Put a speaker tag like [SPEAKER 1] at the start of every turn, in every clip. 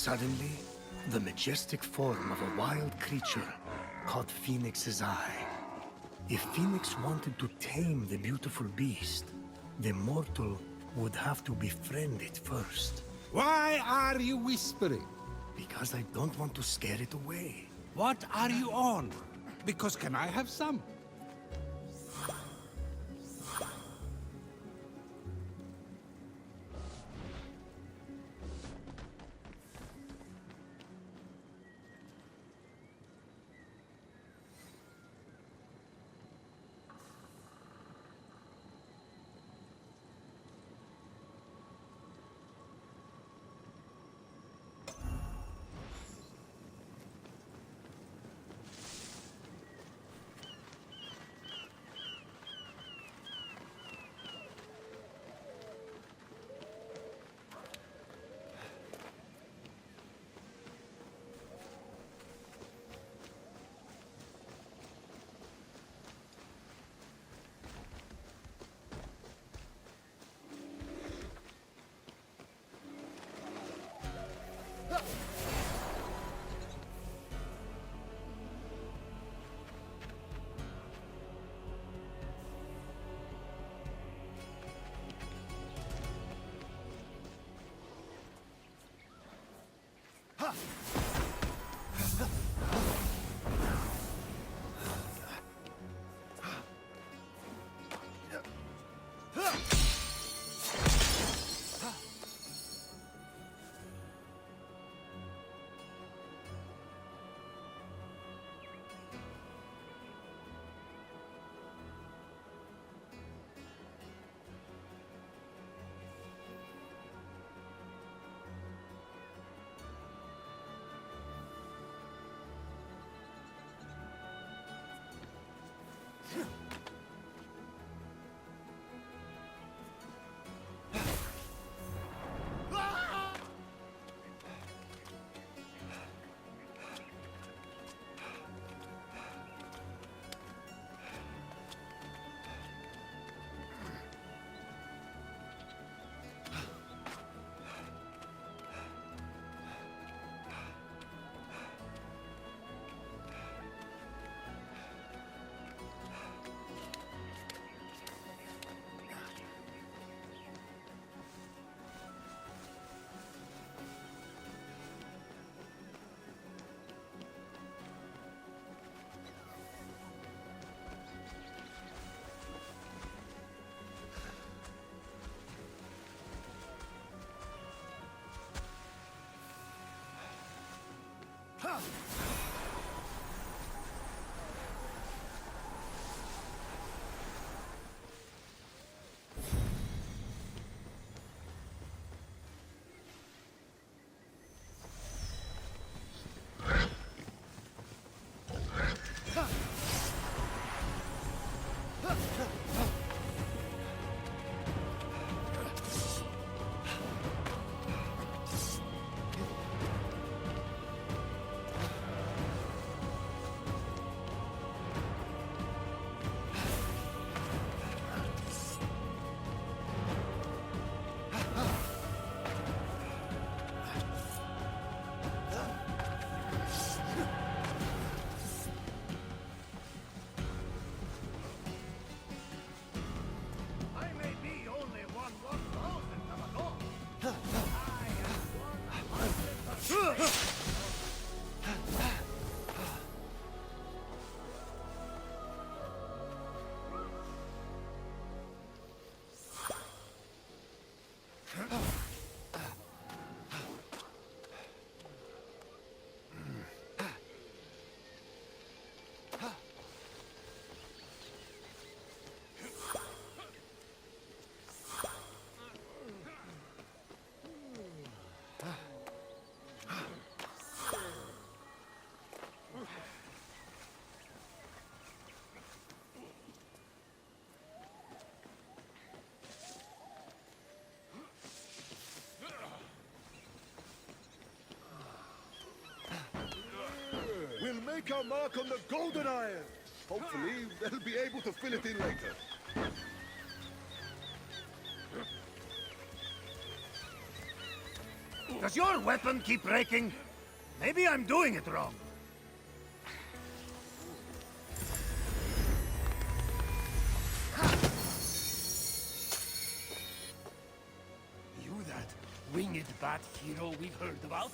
[SPEAKER 1] Suddenly, the majestic form of a wild creature caught Phoenix's eye. If Phoenix wanted to tame the beautiful beast, the mortal would have to befriend it first.
[SPEAKER 2] Why are you whispering?
[SPEAKER 1] Because I don't want to scare it away.
[SPEAKER 2] What are you on? Because can I have some?
[SPEAKER 3] We'll make our mark on the golden iron. Hopefully, they'll be able to fill it in later.
[SPEAKER 1] Does your weapon keep breaking? Maybe I'm doing it wrong.
[SPEAKER 4] You that winged bat hero we've heard about?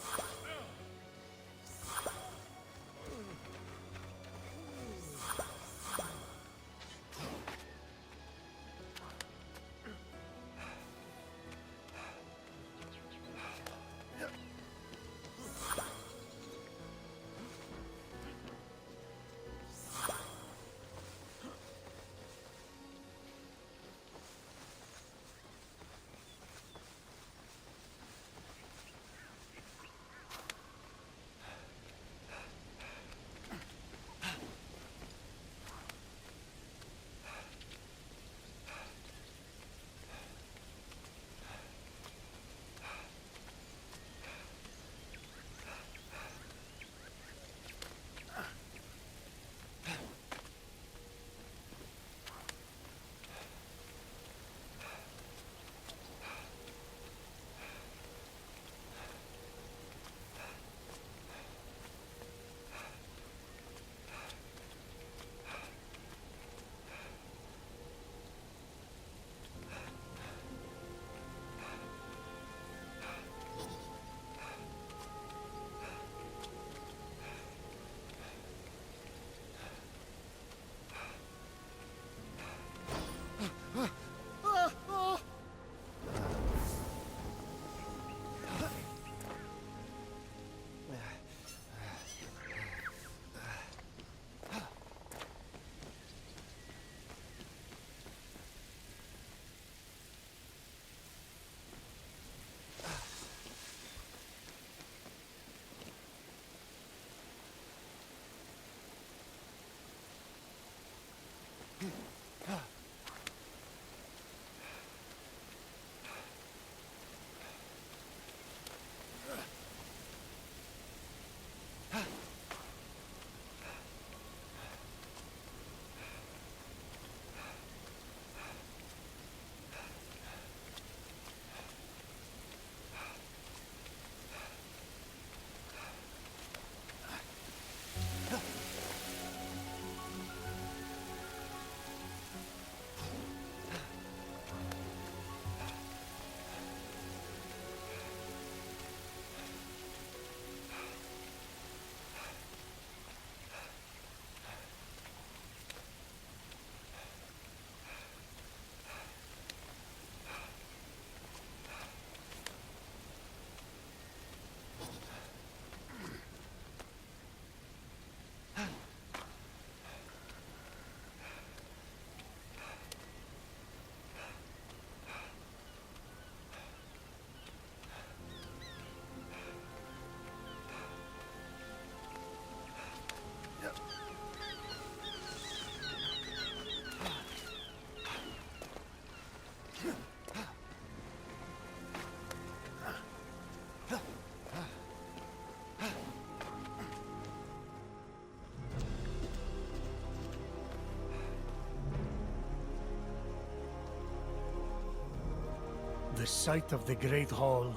[SPEAKER 1] The sight of the Great Hall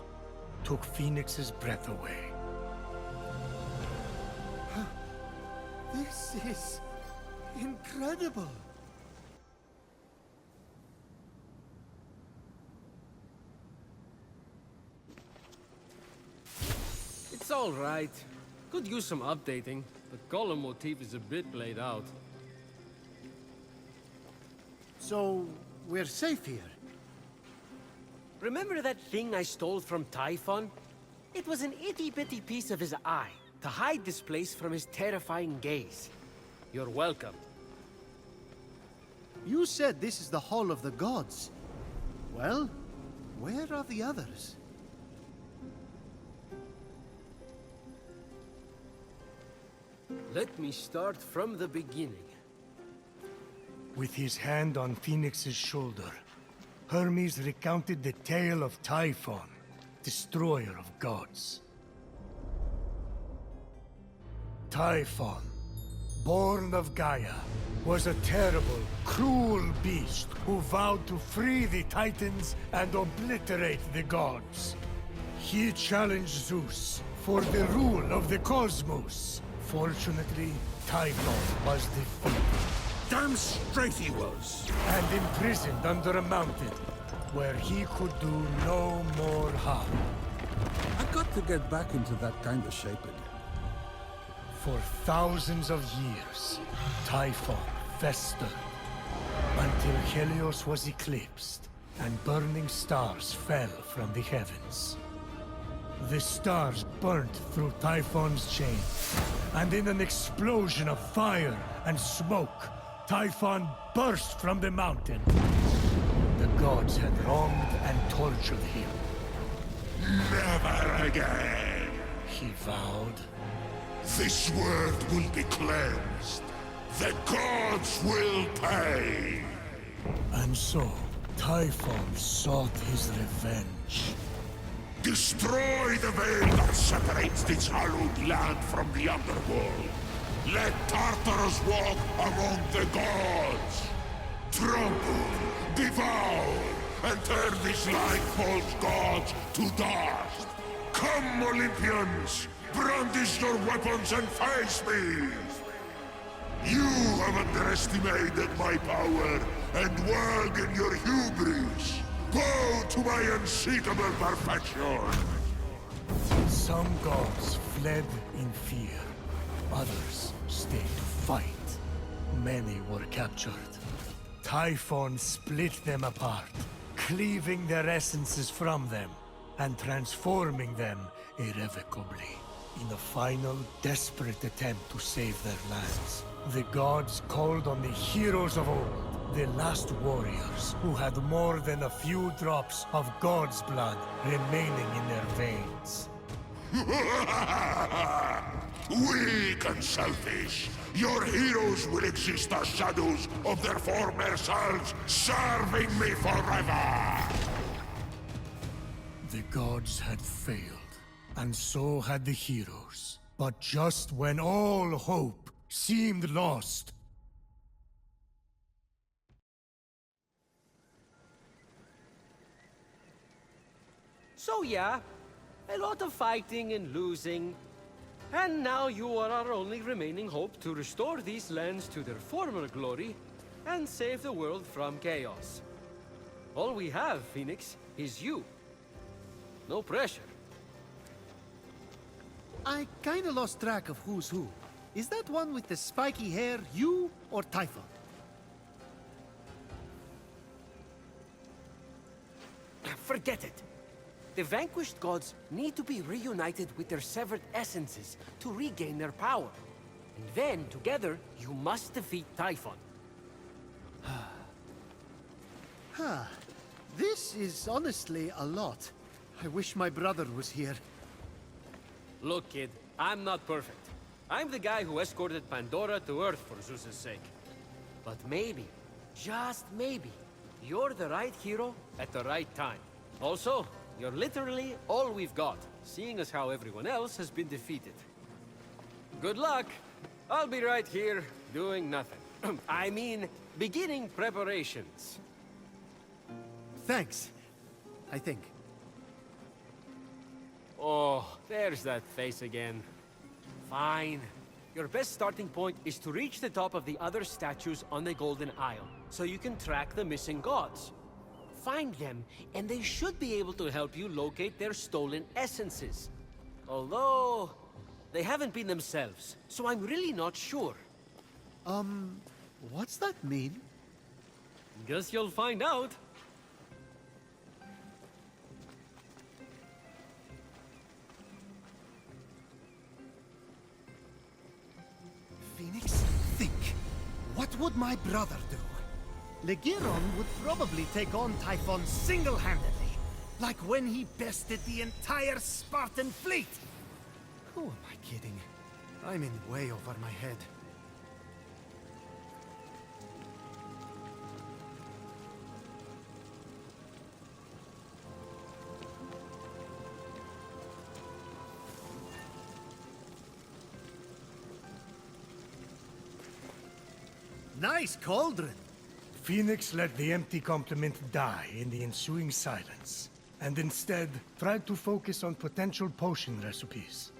[SPEAKER 1] took Fenyx's breath away.
[SPEAKER 5] This is incredible.
[SPEAKER 6] It's all right. Could use some updating. The color motif is a bit played out.
[SPEAKER 5] So, we're safe here.
[SPEAKER 4] Remember that thing I stole from Typhon? It was an itty-bitty piece of his eye, to hide this place from his terrifying gaze. You're welcome.
[SPEAKER 5] You said this is the Hall of the Gods. Well, where are the others?
[SPEAKER 6] Let me start from the beginning.
[SPEAKER 1] With his hand on Fenyx's shoulder, Hermes recounted the tale of Typhon, destroyer of gods. Typhon, born of Gaia, was a terrible, cruel beast who vowed to free the Titans and obliterate the gods. He challenged Zeus for the rule of the cosmos. Fortunately, Typhon was defeated
[SPEAKER 2] Damn straight he was.
[SPEAKER 1] and imprisoned under a mountain, where he could do no more harm.
[SPEAKER 2] I got to get back into that kind of shape again.
[SPEAKER 1] For thousands of years, Typhon festered until Helios was eclipsed and burning stars fell from the heavens. The stars burnt through Typhon's chain, and in an explosion of fire and smoke, Typhon burst from the mountain. The gods had wronged and tortured him.
[SPEAKER 7] Never again!
[SPEAKER 1] He vowed.
[SPEAKER 7] This world will be cleansed. The gods will pay!
[SPEAKER 1] And so, Typhon sought his revenge.
[SPEAKER 7] Destroy the veil that separates this hallowed land from the underworld. Let Tartarus walk among the gods. Trample, devour, and turn these light-false gods to dust. Come, Olympians! Brandish your weapons and face me! You have underestimated my power and world in your hubris. Bow to my unseekable perfection!
[SPEAKER 1] Some gods fled in fear. Others stayed to fight. Many were captured. Typhon split them apart, cleaving their essences from them and transforming them irrevocably. In a final, desperate attempt to save their lands, the gods called on the heroes of old, the last warriors who had more than a few drops of God's blood remaining in their veins.
[SPEAKER 7] Weak and selfish, your heroes will exist as shadows of their former selves, serving me forever!
[SPEAKER 1] The gods had failed, and so had the heroes. But just when all hope seemed lost,
[SPEAKER 4] So yeah, a lot of fighting and losing. And now you are our only remaining hope to restore these lands to their former glory and save the world from chaos. All we have, Phoenix, is you. No pressure.
[SPEAKER 5] I kinda lost track of who's who. Is that one with the spiky hair you or Typhon?
[SPEAKER 4] Forget it. The vanquished gods need to be reunited with their severed essences to regain their power. And then, together, you must defeat Typhon.
[SPEAKER 5] This is honestly a lot. I wish my brother was here.
[SPEAKER 4] Look, kid, I'm not perfect. I'm the guy who escorted Pandora to Earth for Zeus's sake. But maybe, just maybe, you're the right hero at the right time. Also, you're literally all we've got, seeing as how everyone else has been defeated. Good luck! I'll be right here, doing nothing. I mean, beginning preparations.
[SPEAKER 5] Thanks, I think.
[SPEAKER 4] Oh, there's that face again. Fine. Your best starting point is to reach the top of the other statues on the Golden Isle, so you can track the missing gods. Find them, and they should be able to help you locate their stolen essences. Although, they haven't been themselves, so I'm really not sure.
[SPEAKER 5] What's that mean?
[SPEAKER 4] Guess you'll find out.
[SPEAKER 5] Phoenix, think. What would my brother do? Legiron would probably take on Typhon single-handedly, like when he bested the entire Spartan fleet. Who am I kidding? I'm in way over my head. Nice cauldron.
[SPEAKER 1] Phoenix let the empty compliment die in the ensuing silence. and instead tried to focus on potential potion recipes.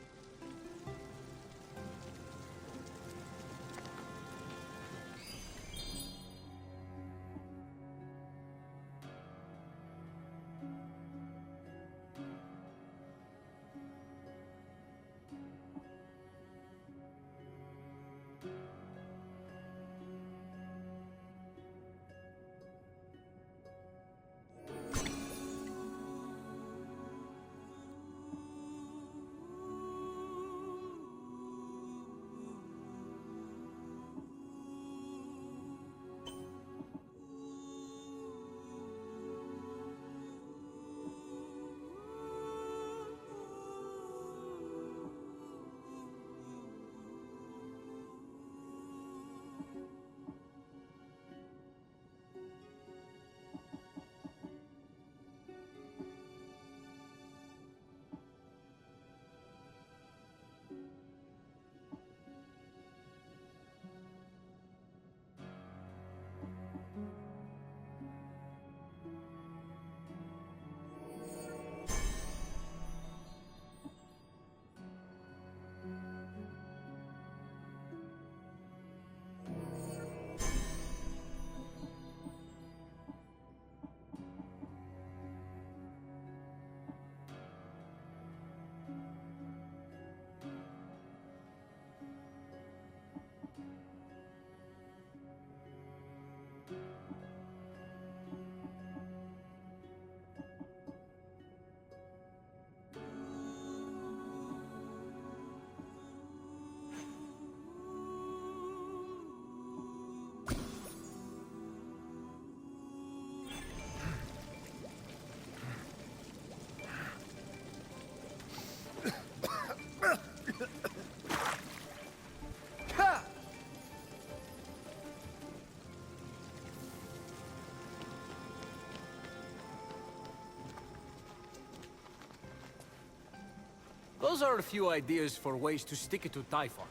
[SPEAKER 4] Those are a few ideas for ways to stick it to Typhon.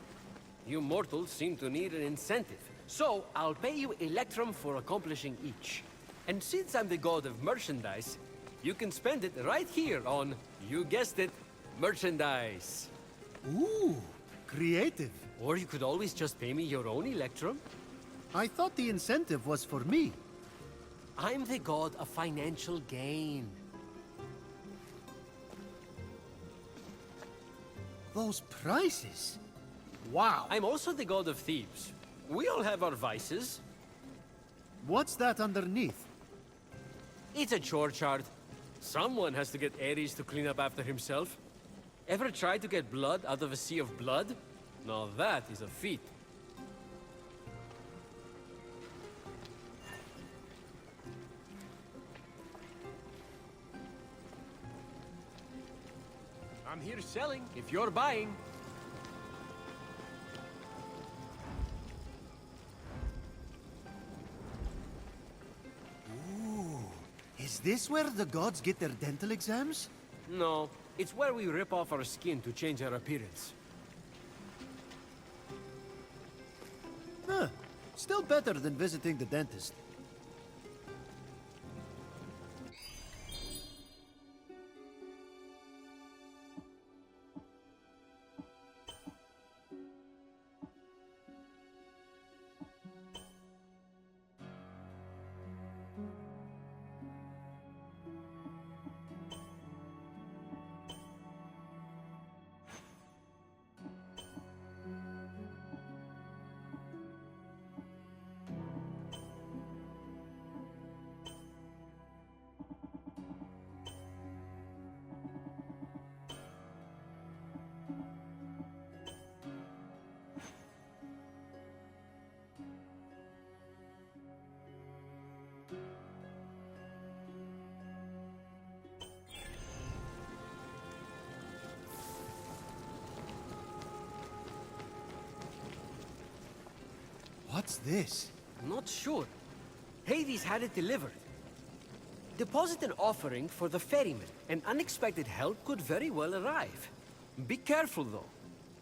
[SPEAKER 4] You mortals seem to need an incentive. So, I'll pay you Electrum for accomplishing each. And since I'm the god of merchandise, you can spend it right here on, you guessed it, merchandise.
[SPEAKER 5] Ooh, creative.
[SPEAKER 4] Or you could always just pay me your own Electrum.
[SPEAKER 5] I thought the incentive was for me.
[SPEAKER 4] I'm the god of financial gain.
[SPEAKER 5] Those prices. Wow.
[SPEAKER 4] I'm also the god of thieves. We all have our vices.
[SPEAKER 5] What's that underneath?
[SPEAKER 4] It's a chore chart. Someone has to get Ares to clean up after himself. Ever tried to get blood out of a sea of blood? Now that is a feat. I'm here selling, if you're buying.
[SPEAKER 5] Is this where the gods get their dental exams?
[SPEAKER 4] No, it's where we rip off our skin to change our appearance.
[SPEAKER 5] Huh. Still better than visiting the dentist. What's this?
[SPEAKER 4] Not sure. Hades had it delivered. Deposit an offering for the ferryman, and unexpected help could very well arrive. Be careful, though.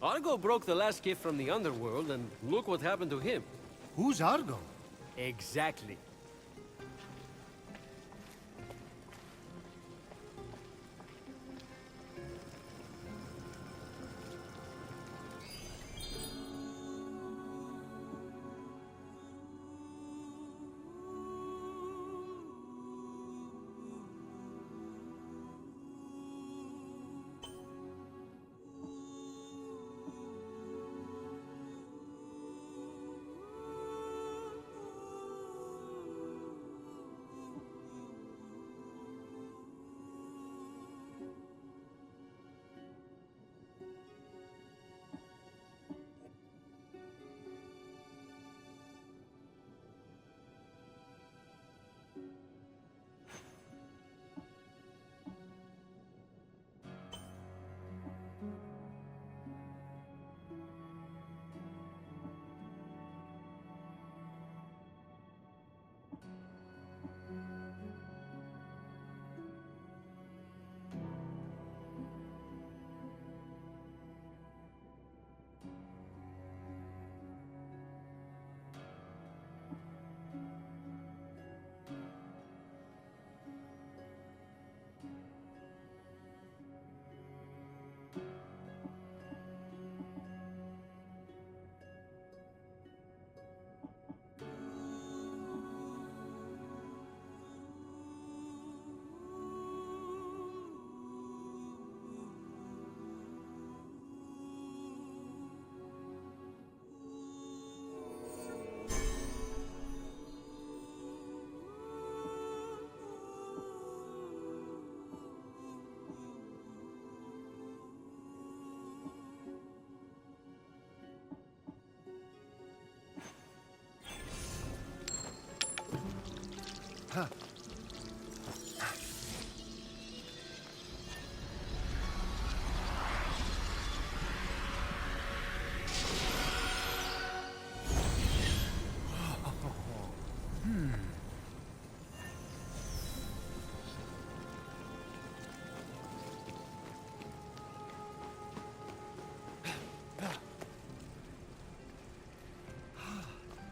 [SPEAKER 4] Argo broke the last gift from the underworld, and look what happened to him.
[SPEAKER 5] Who's Argo?
[SPEAKER 4] Exactly.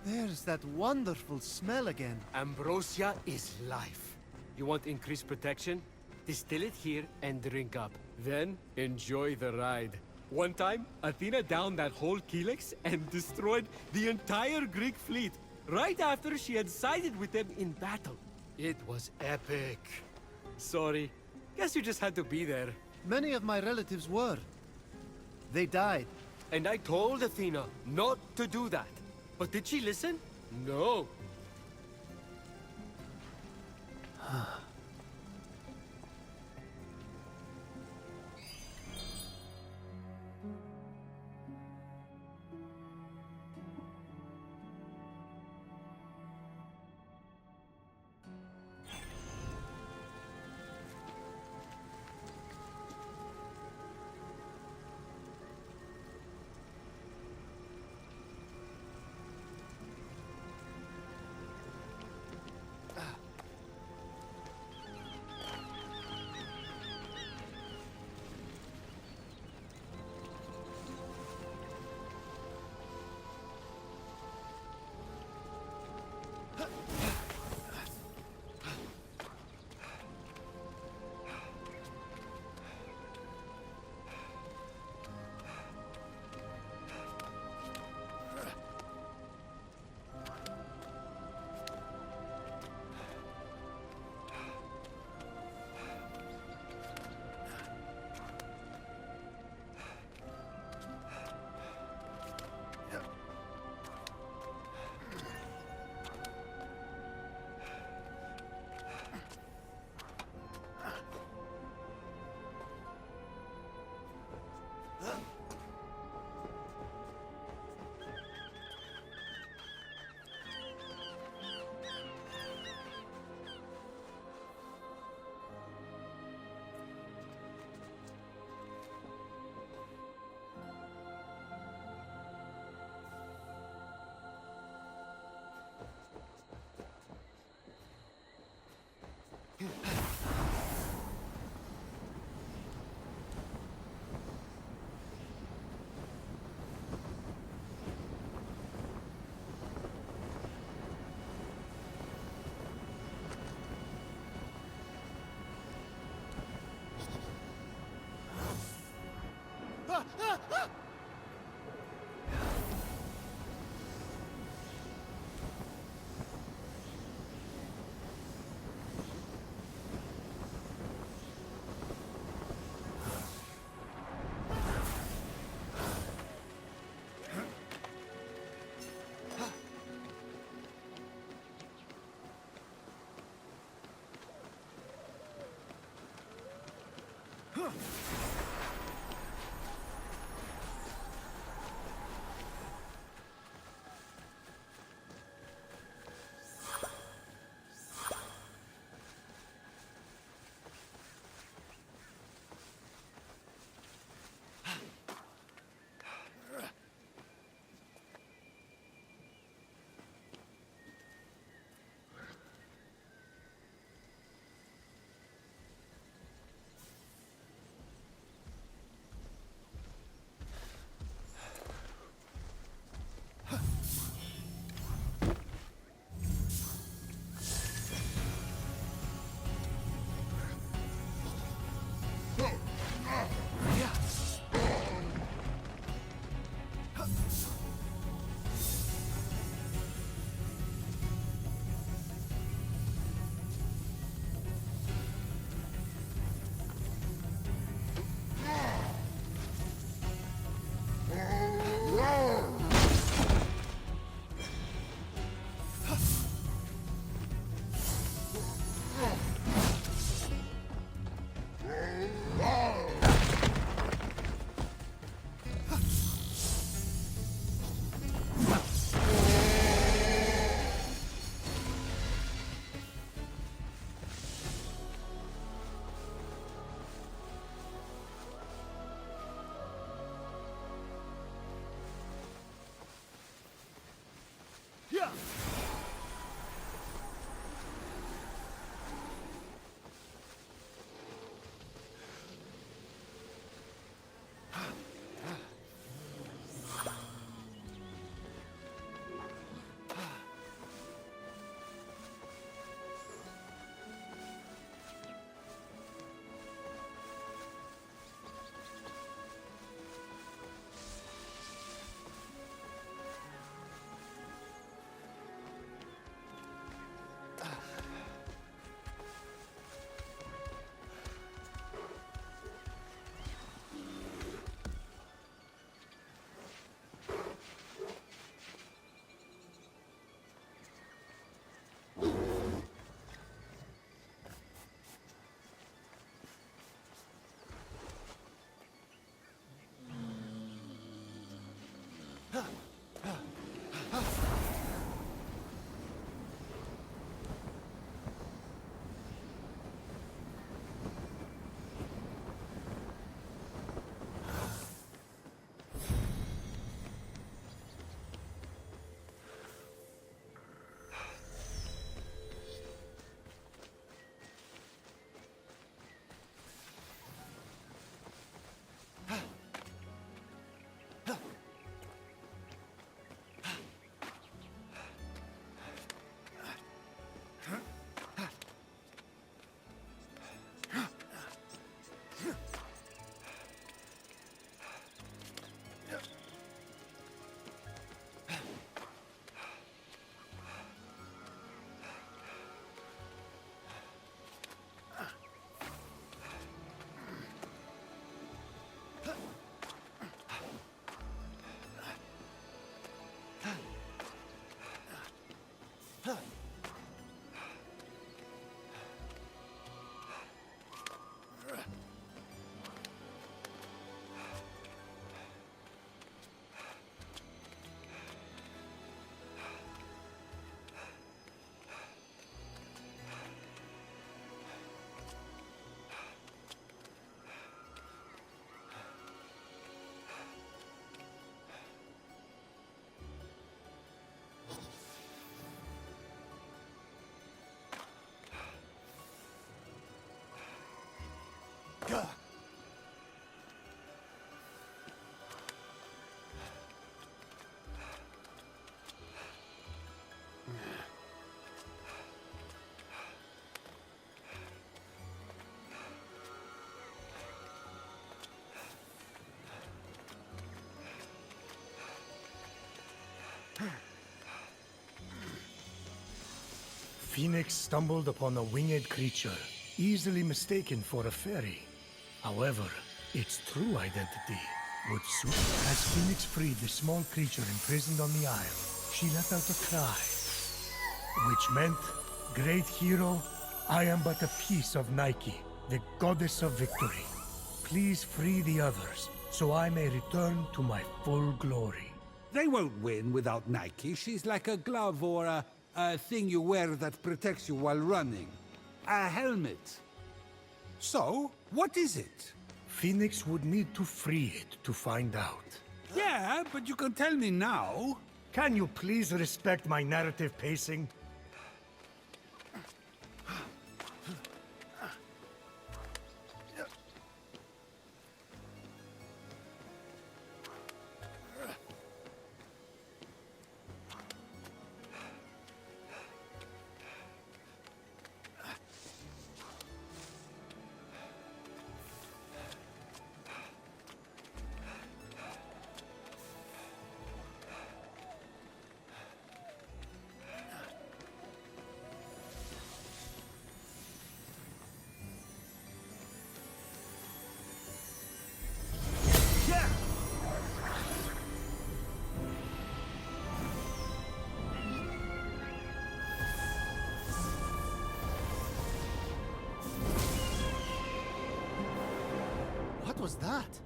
[SPEAKER 5] There's that wonderful smell again.
[SPEAKER 4] Ambrosia is life. You want increased protection? Distill it here and drink up. Then, enjoy the ride. One time, Athena downed that whole Helix and destroyed the entire Greek fleet, right after she had sided with them in battle. It was epic. Sorry. Guess you just had to be there.
[SPEAKER 5] Many of my relatives were. They died.
[SPEAKER 4] And I told Athena not to do that. But did she listen? No.
[SPEAKER 1] Fenyx stumbled upon a winged creature, easily mistaken for a fairy. However, its true identity would suit. As Fenyx freed the small creature imprisoned on the isle, she let out a cry, which meant, "Great hero, I am but a piece of Nike, the goddess of victory. Please free the others, so I may return to my full glory."
[SPEAKER 2] They won't win without Nike. She's like a glove or a thing you wear that protects you while running. A helmet. So, what is it?
[SPEAKER 1] Fenyx would need to free it to find out.
[SPEAKER 2] Yeah, but you can tell me now.
[SPEAKER 1] Can you please respect my narrative pacing?
[SPEAKER 5] What was that?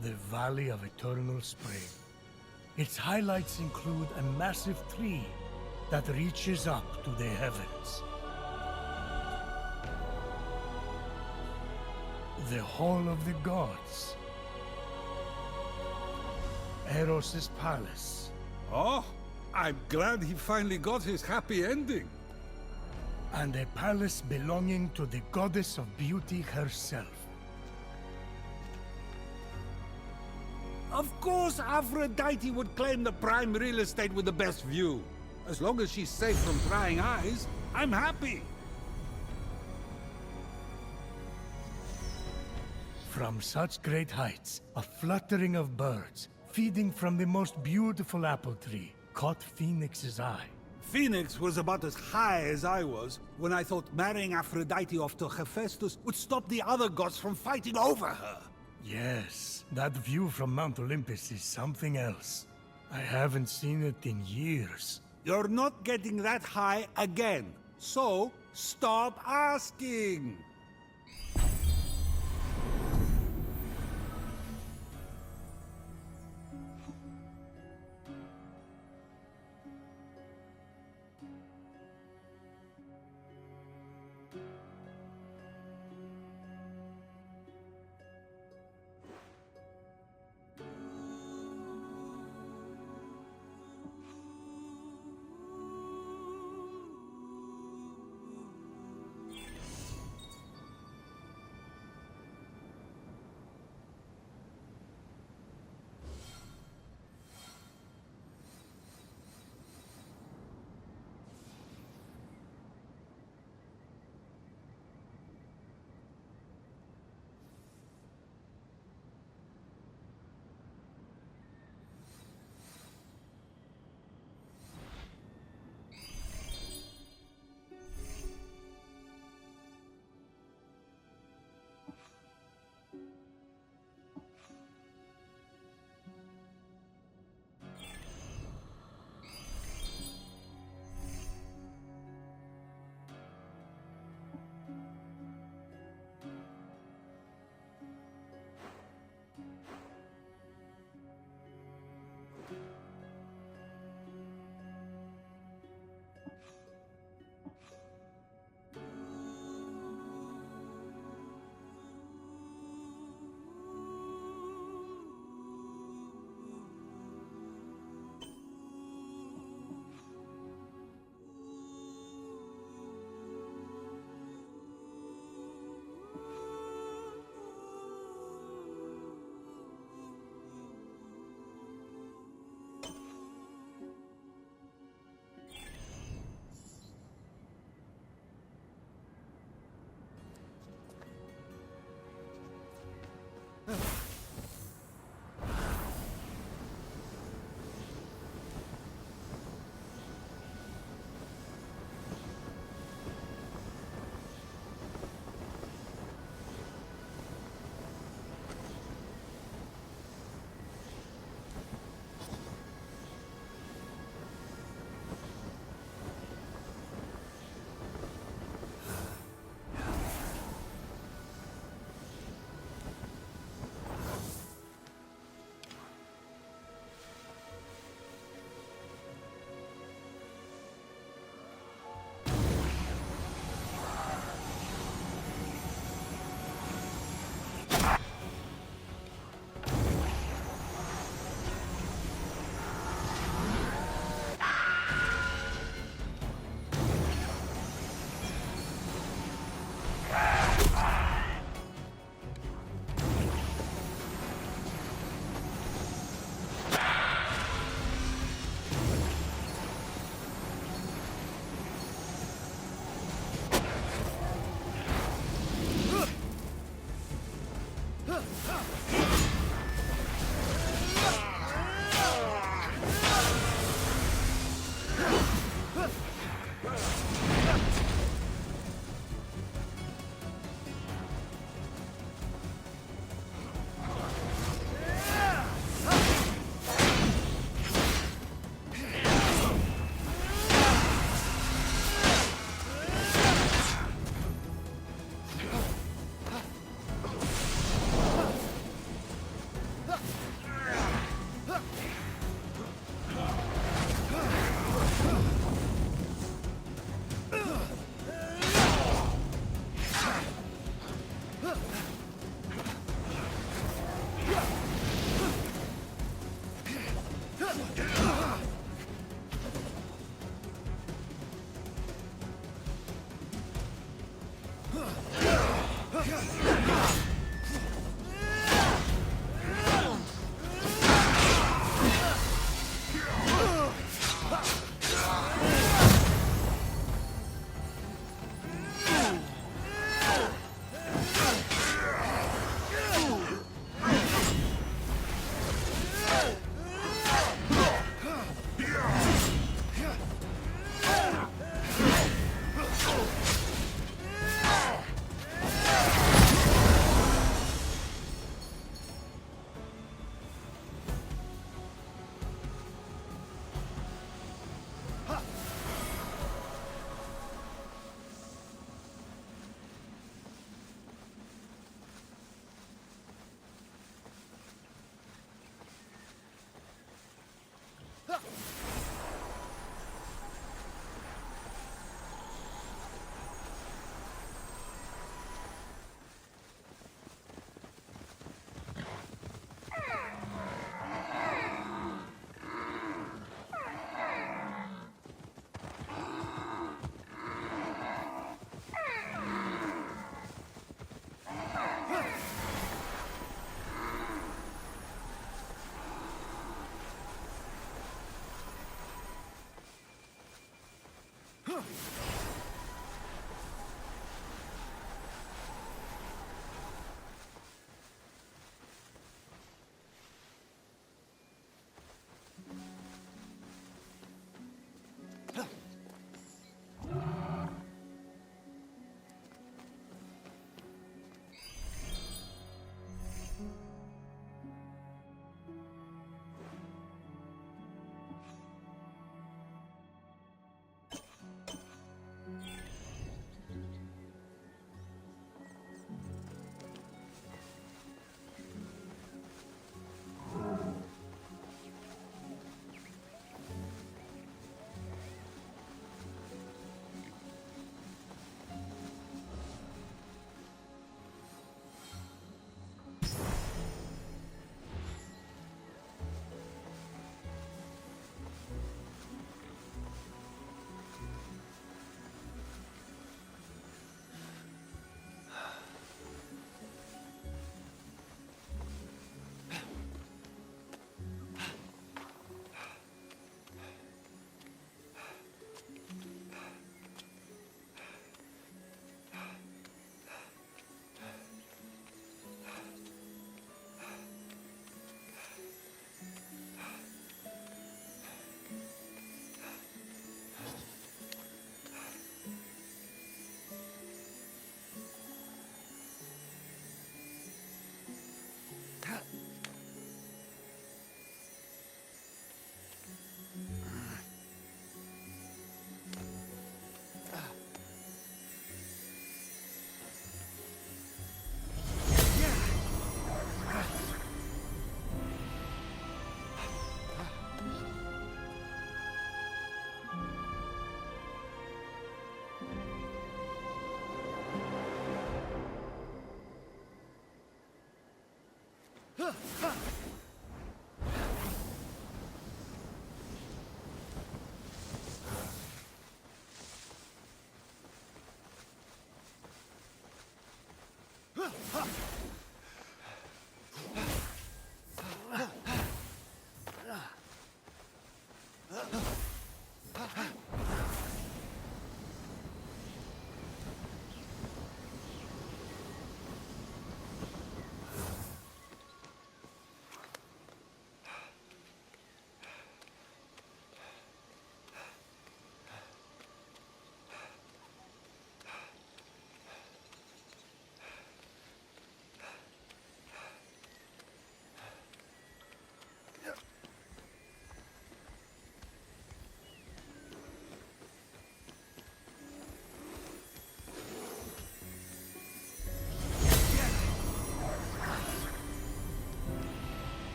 [SPEAKER 1] The Valley of Eternal Spring. Its highlights include a massive tree that reaches up to the heavens. The Hall of the Gods. Eros' palace.
[SPEAKER 2] Oh, I'm glad he finally got his happy ending.
[SPEAKER 1] And a palace belonging to the goddess of beauty herself.
[SPEAKER 2] Of course, Aphrodite would claim the prime real estate with the best view. As long as she's safe from prying eyes, I'm happy.
[SPEAKER 1] From such great heights, a fluttering of birds, feeding from the most beautiful apple tree, caught Phoenix's eye.
[SPEAKER 2] Phoenix was about as high as I was when I thought marrying Aphrodite off to Hephaestus would stop the other gods from fighting over her.
[SPEAKER 1] Yes, that view from Mount Olympus is something else. I haven't seen it in years.
[SPEAKER 2] You're not getting that high again, so stop asking.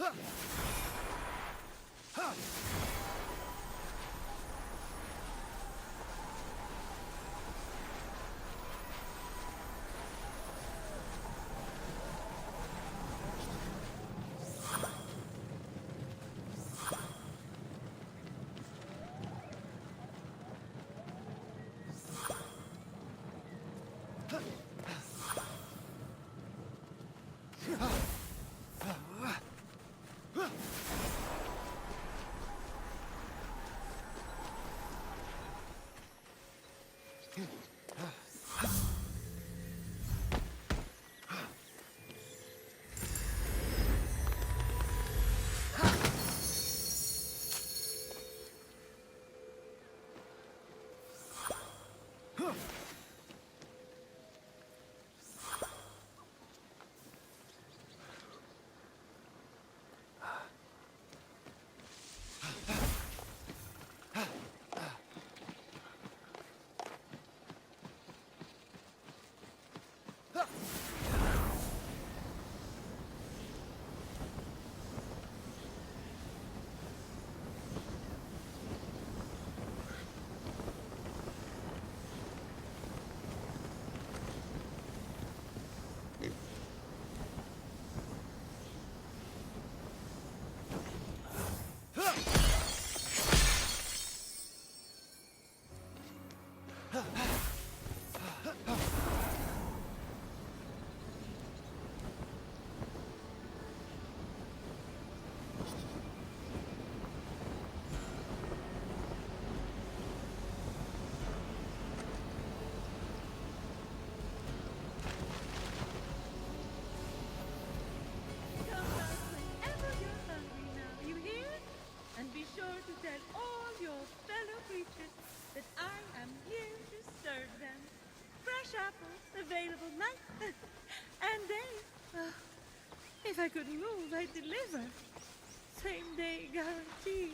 [SPEAKER 8] Come back whenever you're hungry now, you hear? And be sure to tell all your fellow creatures that I am here to serve them. Fresh apples available night and day. If I could move, I'd deliver. Same day guarantee.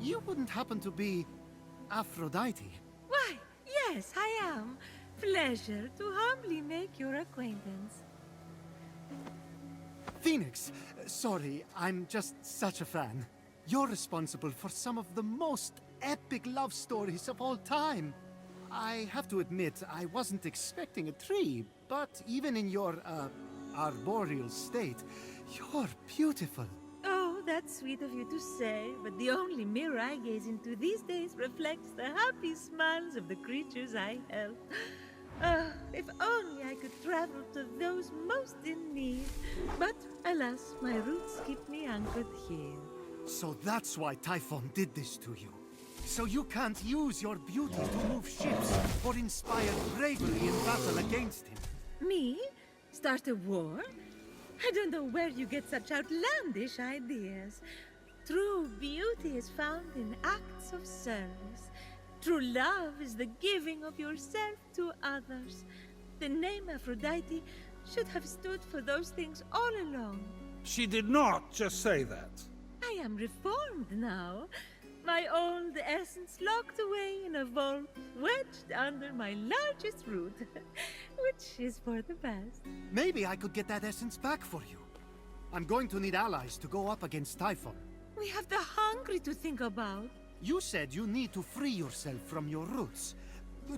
[SPEAKER 5] You wouldn't happen to be Aphrodite?
[SPEAKER 8] Why, yes, I am. Pleasure to humbly make your acquaintance.
[SPEAKER 5] Phoenix, sorry, I'm just such a fan. You're responsible for some of the most epic love stories of all time. I have to admit, I wasn't expecting a tree, but even in your, arboreal state, you're beautiful.
[SPEAKER 8] Oh, that's sweet of you to say, but the only mirror I gaze into these days reflects the happy smiles of the creatures I help. If only I could travel to those most in need. But alas, my roots keep me anchored here.
[SPEAKER 5] So that's why Typhon did this to you. So you can't use your beauty to move ships or inspire bravery in battle against him.
[SPEAKER 8] Me? Start a war? I don't know where you get such outlandish ideas. True beauty is found in acts of service. True love is the giving of yourself to others. The name Aphrodite should have stood for those things all along.
[SPEAKER 2] She did not just say that.
[SPEAKER 8] I am reformed now. My old essence locked away in a vault, wedged under my largest root, which is for the best.
[SPEAKER 5] Maybe I could get that essence back for you. I'm going to need allies to go up against Typhon.
[SPEAKER 8] We have the hungry to think about.
[SPEAKER 5] You said you need to free yourself from your roots.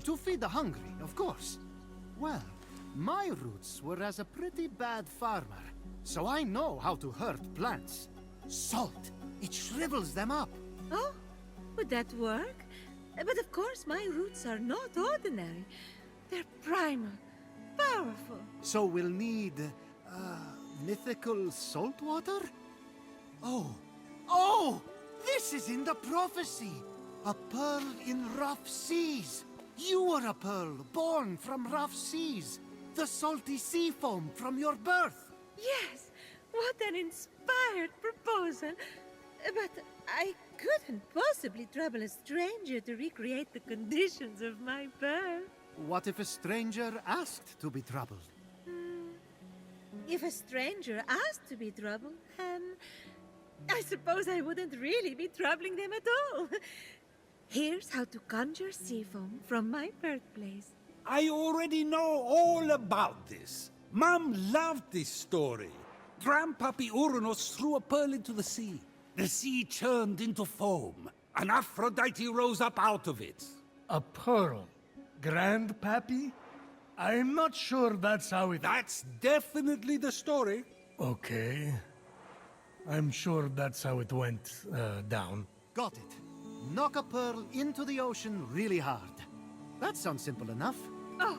[SPEAKER 5] To feed the hungry, of course. Well, my roots were as a pretty bad farmer, so I know how to hurt plants. Salt, it shrivels them up.
[SPEAKER 8] Oh, would that work? But of course my roots are not ordinary. They're primal, powerful.
[SPEAKER 5] So we'll need, mythical salt water? Oh! This is in the prophecy! A pearl in rough seas! You were a pearl born from rough seas! The salty sea foam from your birth!
[SPEAKER 8] Yes, what an inspired proposal. But I couldn't possibly trouble a stranger to recreate the conditions of my birth.
[SPEAKER 5] What if a stranger asked to be troubled?
[SPEAKER 8] If a stranger asked to be troubled, I suppose I wouldn't really be troubling them at all. Here's how to conjure sea foam from my birthplace.
[SPEAKER 2] I already know all about this. Mom loved this story. Grandpappy Uranus threw a pearl into the sea. The sea churned into foam, and Aphrodite rose up out of it.
[SPEAKER 1] A pearl? Grandpappy? I'm not sure that's how it...
[SPEAKER 2] That's definitely the story.
[SPEAKER 1] Okay. I'm sure that's how it went down.
[SPEAKER 5] Got it. Knock a pearl into the ocean really hard. That sounds simple enough.
[SPEAKER 8] Oh,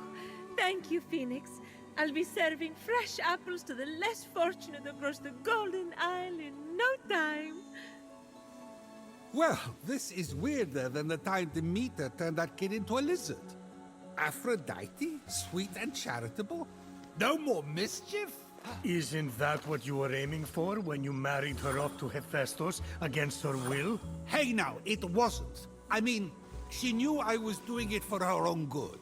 [SPEAKER 8] thank you, Phoenix. I'll be serving fresh apples to the less fortunate across the Golden Isle in no time.
[SPEAKER 2] Well, this is weirder than the time Demeter turned that kid into a lizard. Aphrodite? Sweet and charitable? No more mischief?
[SPEAKER 1] Isn't that what you were aiming for when you married her off to Hephaestus against her will?
[SPEAKER 2] Hey now, it wasn't. I mean, she knew I was doing it for her own good.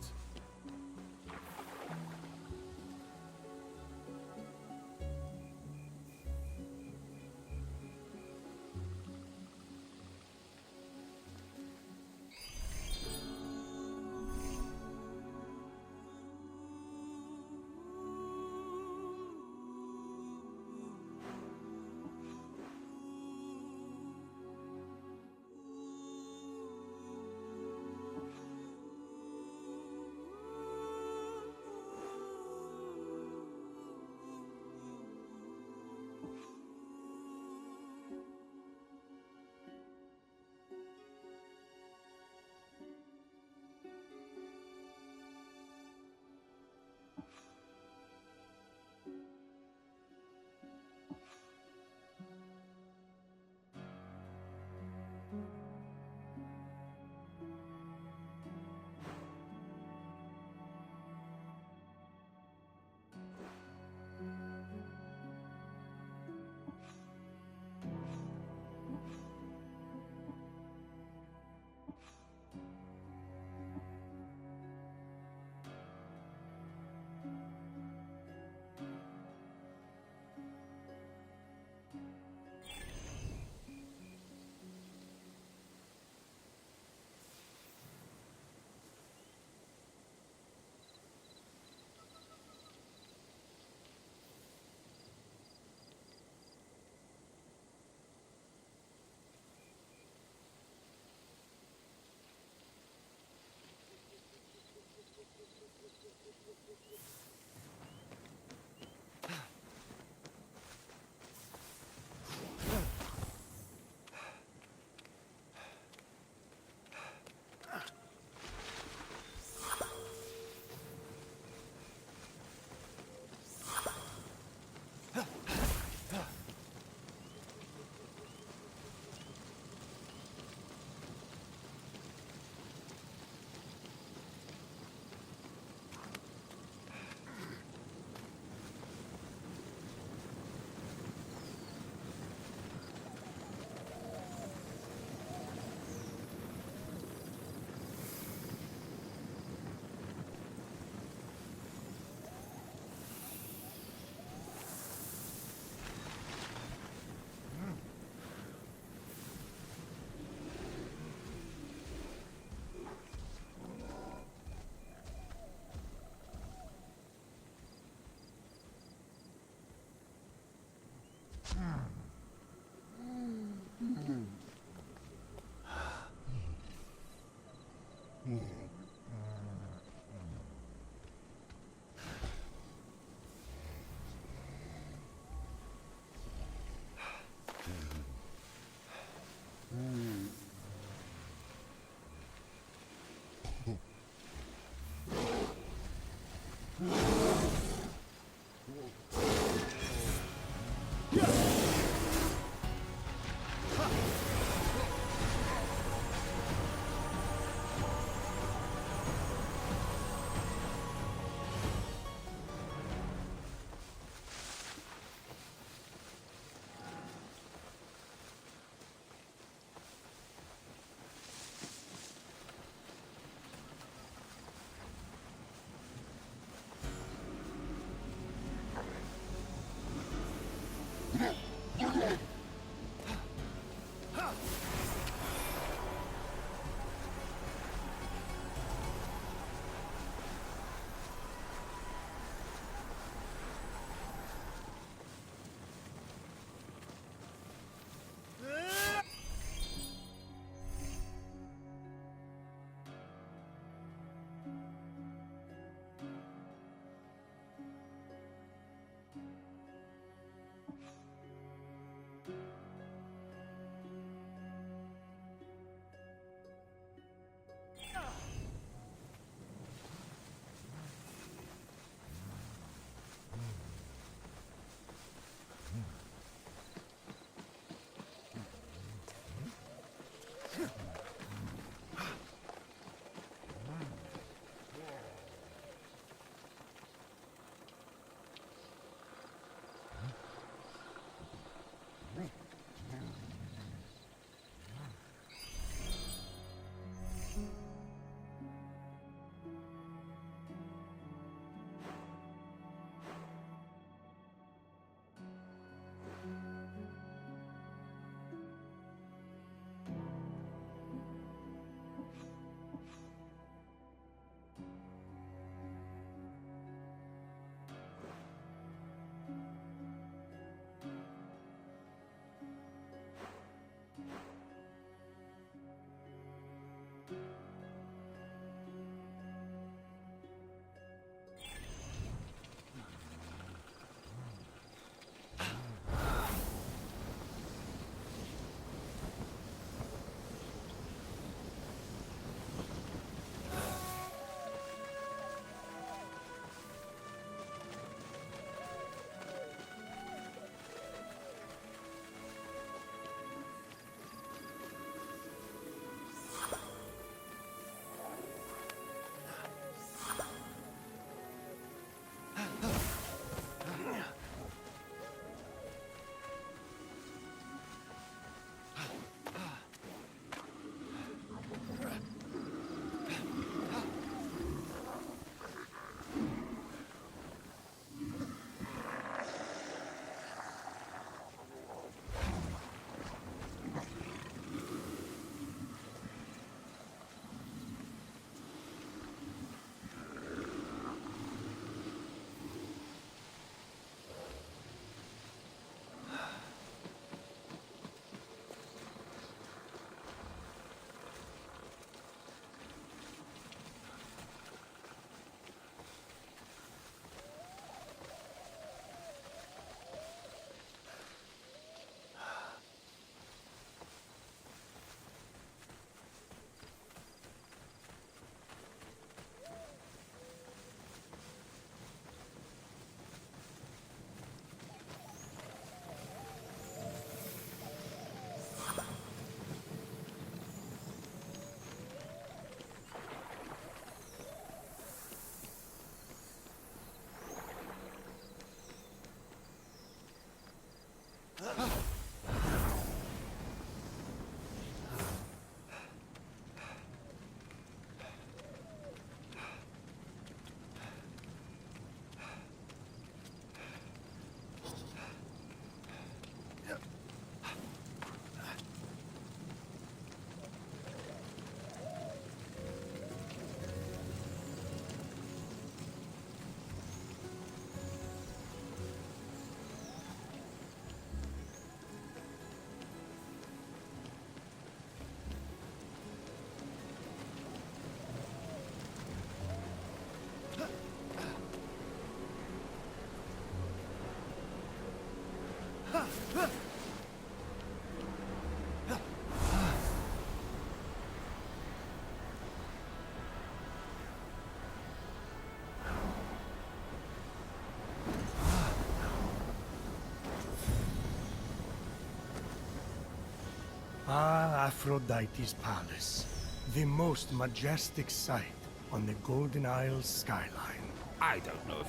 [SPEAKER 1] Ah, Aphrodite's palace. The most majestic sight on the Golden Isle's skyline.
[SPEAKER 2] I don't know if